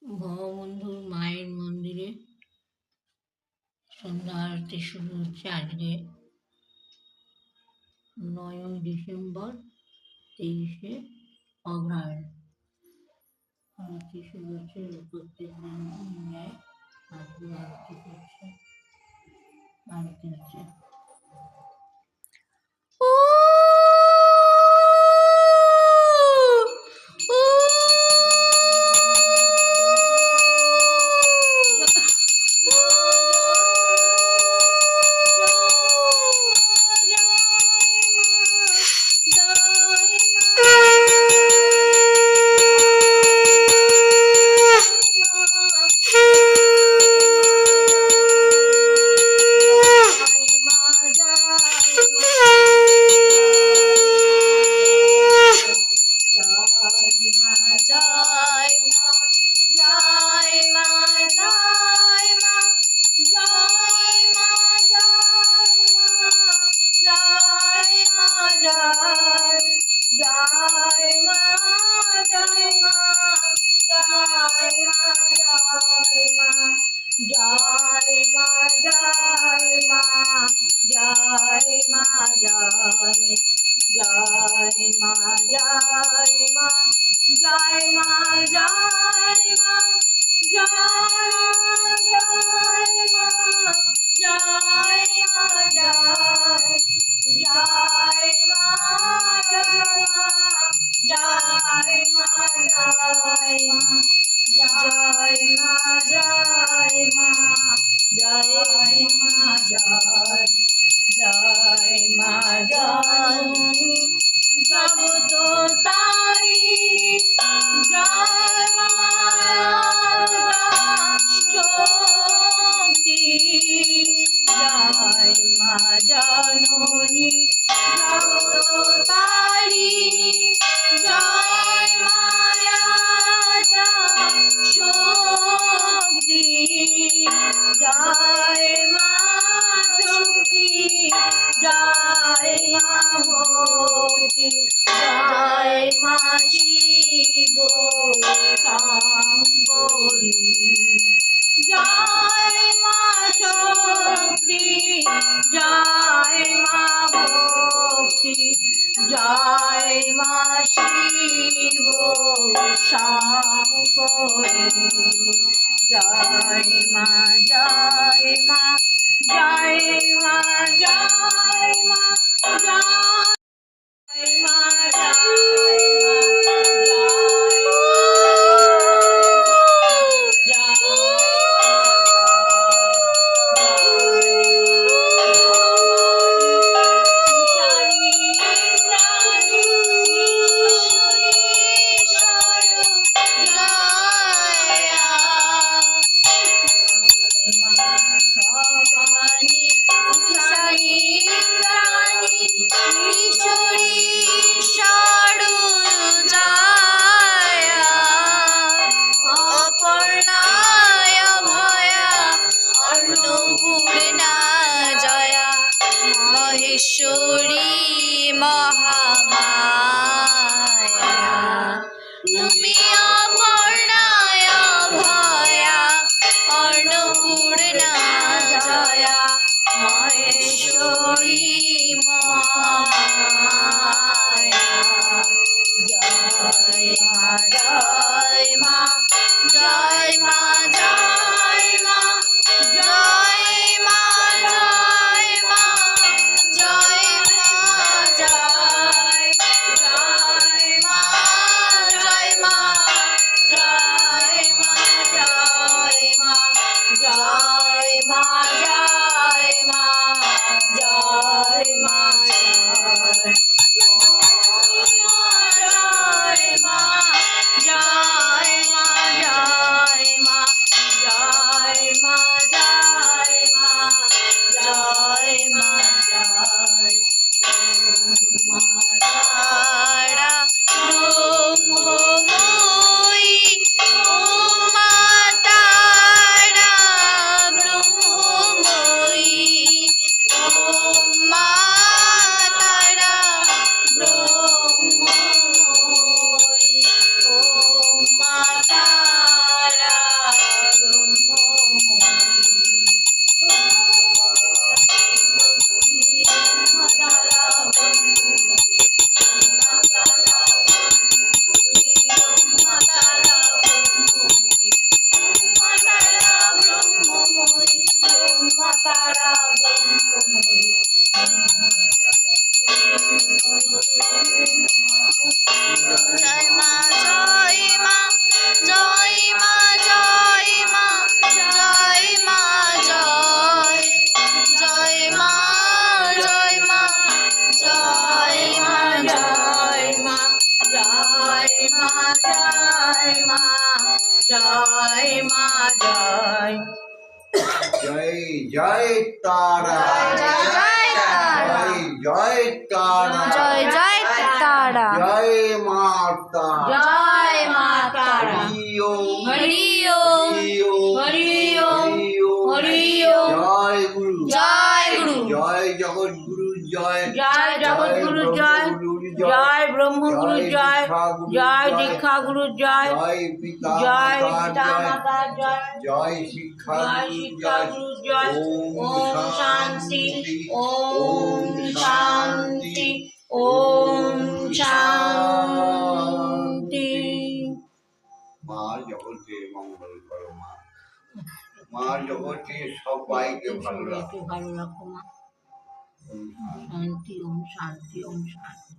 ভববন্ধুর মায়ের মন্দিরে সন্ধ্যা আরতি শুরু হচ্ছে আজকে 9ই ডিসেম্বর 23শে অগ্রহায়ণ। আরতি শুরু হচ্ছে প্রত্যেক দিন ন্যায় আজকে আরতি হচ্ছে। জয় মা জয়। জয় জয় তারা, জয় তারা, জয় তারা, জয় জয় তারা, জয় মা তারা, জয় মা তারা। হরি ওম, হরি ওম, হরি ওম, হরি ওম। জয় গুরু, জয় গুরু, জয় জগৎগুরু, জয় জয় জগৎগুরু জয়, জয় ব্রহ্মগুরু জয়, জয় দীক্ষা গুরু জয়, জয় পিতা জয় মাতা পিতা জয়, মাতা জয়, জয় শিক্ষা জয় গুরু শিক্ষা জয়। গুরু জয়। ওম শান্তি, ওম শান্তি, ওম শান্তি। মা জগতের মঙ্গল করো মা, মা জগতের সবাইকে ভালো রাখো। সবাইকে ভালো রাখো মা। ওম শান্তি। শান্তি, ওম শান্তি, ওম শান্তি।